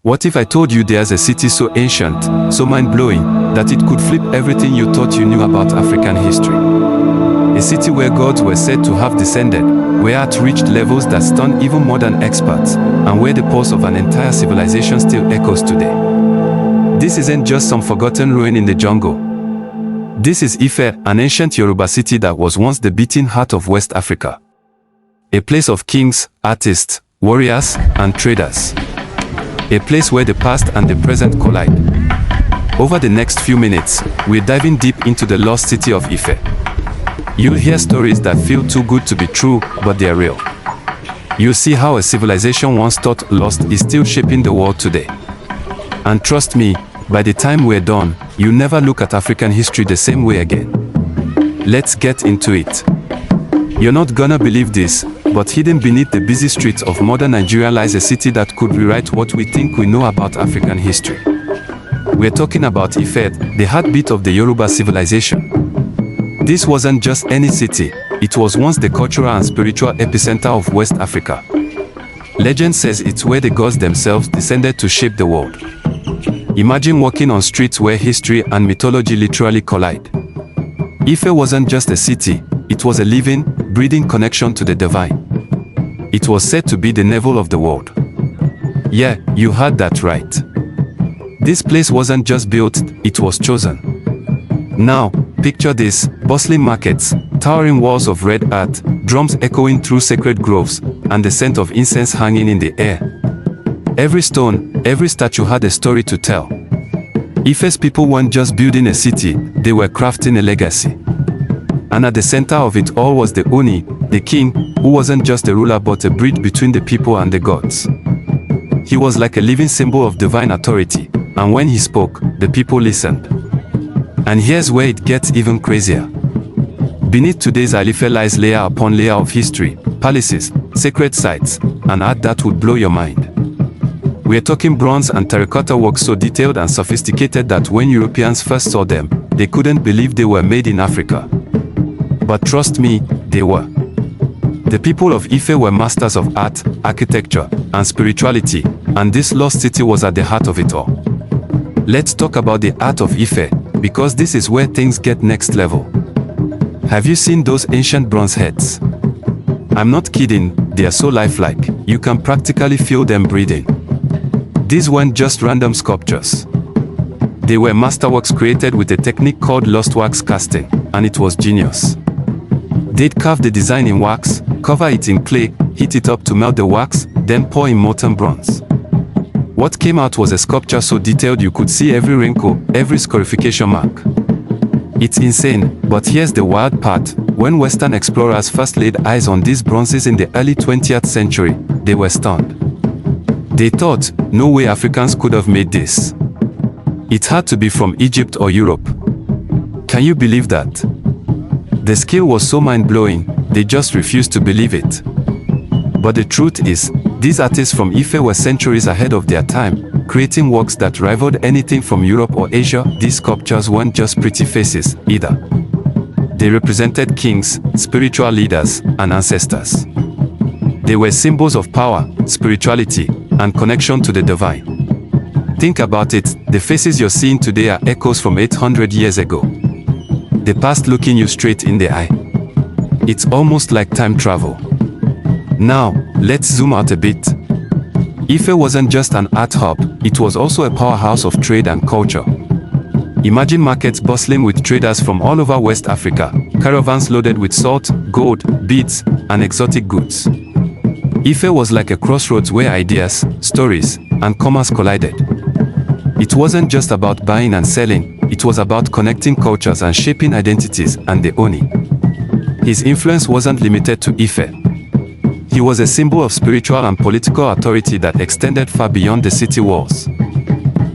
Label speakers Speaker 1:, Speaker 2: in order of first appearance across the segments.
Speaker 1: What if I told you there's a city so ancient, so mind-blowing, that it could flip everything you thought you knew about African history? A city where gods were said to have descended, where art reached levels that stun even modern experts, and where the pulse of an entire civilization still echoes today. This isn't just some forgotten ruin in the jungle. This is Ife, an ancient Yoruba city that was once the beating heart of West Africa. A place of kings, artists, warriors, and traders. A place where the past and the present collide. Over the next few minutes, we're diving deep into the lost city of Ife. You'll hear stories that feel too good to be true, but they're real. You'll see how a civilization once thought lost is still shaping the world today. And trust me, by the time we're done, you'll never look at African history the same way again. Let's get into it. You're not gonna believe this, but hidden beneath the busy streets of modern Nigeria lies a city that could rewrite what we think we know about African history. We're talking about Ife, the heartbeat of the Yoruba civilization. This wasn't just any city, it was once the cultural and spiritual epicenter of West Africa. Legend says it's where the gods themselves descended to shape the world. Imagine walking on streets where history and mythology literally collide. Ife wasn't just a city, it was a living, breathing connection to the divine. It was said to be the navel of the world. Yeah, you heard that right. This place wasn't just built, it was chosen. Now, picture this: bustling markets, towering walls of red earth, drums echoing through sacred groves, and the scent of incense hanging in the air. Every stone, every statue had a story to tell. Ife's people weren't just building a city, they were crafting a legacy. And at the center of it all was the Oni, the king, who wasn't just a ruler but a bridge between the people and the gods. He was like a living symbol of divine authority, and when he spoke, the people listened. And here's where it gets even crazier. Beneath today's Ife lies layer upon layer of history, palaces, sacred sites, and art that would blow your mind. We're talking bronze and terracotta works so detailed and sophisticated that when Europeans first saw them, they couldn't believe they were made in Africa. But trust me, they were. The people of Ife were masters of art, architecture, and spirituality, and this lost city was at the heart of it all. Let's talk about the art of Ife, because this is where things get next level. Have you seen those ancient bronze heads? I'm not kidding, they are so lifelike, you can practically feel them breathing. These weren't just random sculptures. They were masterworks created with a technique called lost wax casting, and it was genius. They'd carve the design in wax, cover it in clay, heat it up to melt the wax, then pour in molten bronze. What came out was a sculpture so detailed you could see every wrinkle, every scorification mark. It's insane, but here's the wild part: when Western explorers first laid eyes on these bronzes in the early 20th century, they were stunned. They thought, no way Africans could have made this. It had to be from Egypt or Europe. Can you believe that? The skill was so mind-blowing, they just refused to believe it. But the truth is, these artists from Ife were centuries ahead of their time, creating works that rivaled anything from Europe or Asia. These sculptures weren't just pretty faces, either. They represented kings, spiritual leaders, and ancestors. They were symbols of power, spirituality, and connection to the divine. Think about it, the faces you're seeing today are echoes from 800 years ago. The past looking you straight in the eye. It's almost like time travel. Now, let's zoom out a bit. Ife wasn't just an art hub, it was also a powerhouse of trade and culture. Imagine markets bustling with traders from all over West Africa, caravans loaded with salt, gold, beads, and exotic goods. Ife was like a crossroads where ideas, stories, and commerce collided. It wasn't just about buying and selling, it was about connecting cultures and shaping identities, and the Oni. His influence wasn't limited to Ife. He was a symbol of spiritual and political authority that extended far beyond the city walls.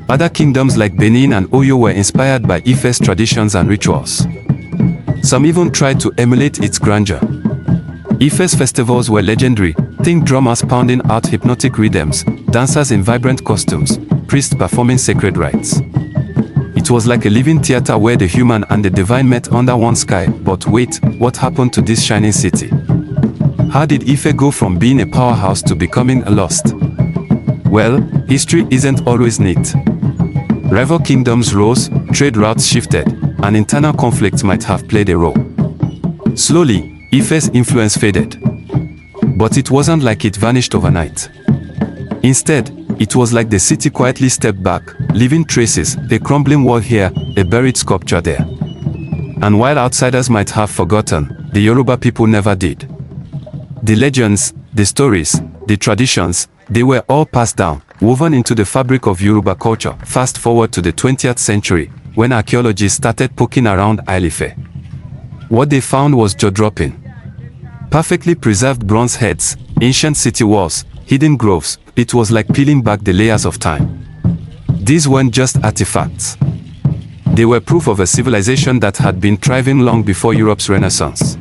Speaker 1: Other kingdoms like Benin and Oyo were inspired by Ife's traditions and rituals. Some even tried to emulate its grandeur. Ife's festivals were legendary. Think drummers pounding out hypnotic rhythms, dancers in vibrant costumes, priests performing sacred rites. It was like a living theater where the human and the divine met under one sky. But wait, what happened to this shining city? How did Ife go from being a powerhouse to becoming a lost? Well, history isn't always neat. Rival kingdoms rose, trade routes shifted, and internal conflicts might have played a role. Slowly, Ife's influence faded. But it wasn't like it vanished overnight. Instead, it was like the city quietly stepped back, leaving traces, a crumbling wall here, a buried sculpture there. And while outsiders might have forgotten, the Yoruba people never did. The legends, the stories, the traditions, they were all passed down, woven into the fabric of Yoruba culture. Fast forward to the 20th century, when archaeologists started poking around Ile-Ife. What they found was jaw-dropping. Perfectly preserved bronze heads, ancient city walls, hidden groves. It was like peeling back the layers of time. These weren't just artifacts. They were proof of a civilization that had been thriving long before Europe's Renaissance.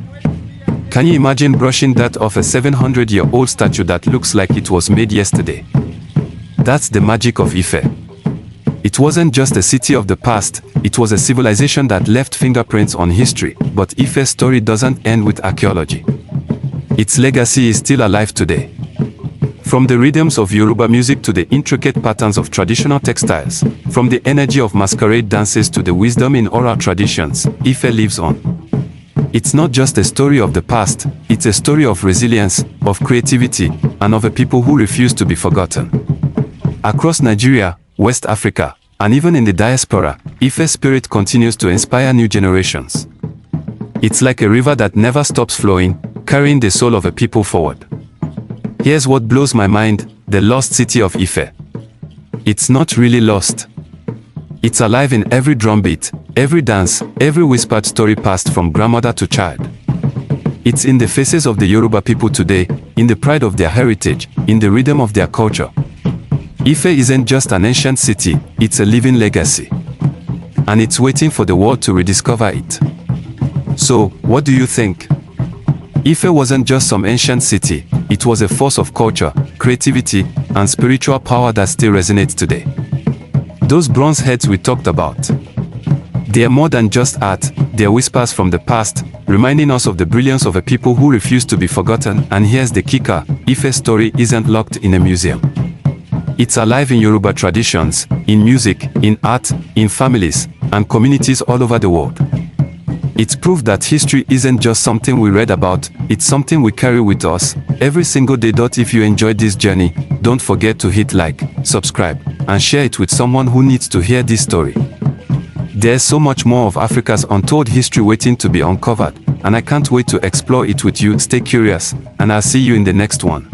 Speaker 1: Can you imagine brushing that off a 700-year-old statue that looks like it was made yesterday? That's the magic of Ife. It wasn't just a city of the past, it was a civilization that left fingerprints on history. But Ife's story doesn't end with archaeology. Its legacy is still alive today. From the rhythms of Yoruba music to the intricate patterns of traditional textiles, from the energy of masquerade dances to the wisdom in oral traditions, Ife lives on. It's not just a story of the past, it's a story of resilience, of creativity, and of a people who refuse to be forgotten. Across Nigeria, West Africa, and even in the diaspora, Ife's spirit continues to inspire new generations. It's like a river that never stops flowing, carrying the soul of a people forward. Here's what blows my mind, the lost city of Ife. It's not really lost. It's alive in every drumbeat, every dance, every whispered story passed from grandmother to child. It's in the faces of the Yoruba people today, in the pride of their heritage, in the rhythm of their culture. Ife isn't just an ancient city, it's a living legacy. And it's waiting for the world to rediscover it. So, what do you think? Ife wasn't just some ancient city, it was a force of culture, creativity, and spiritual power that still resonates today. Those bronze heads we talked about. They are more than just art, they are whispers from the past, reminding us of the brilliance of a people who refuse to be forgotten. And here's the kicker, Ife's story isn't locked in a museum. It's alive in Yoruba traditions, in music, in art, in families, and communities all over the world. It's proof that history isn't just something we read about, it's something we carry with us every single day. If you enjoyed this journey, don't forget to hit like, subscribe, and share it with someone who needs to hear this story. There's so much more of Africa's untold history waiting to be uncovered, and I can't wait to explore it with you. Stay curious, and I'll see you in the next one.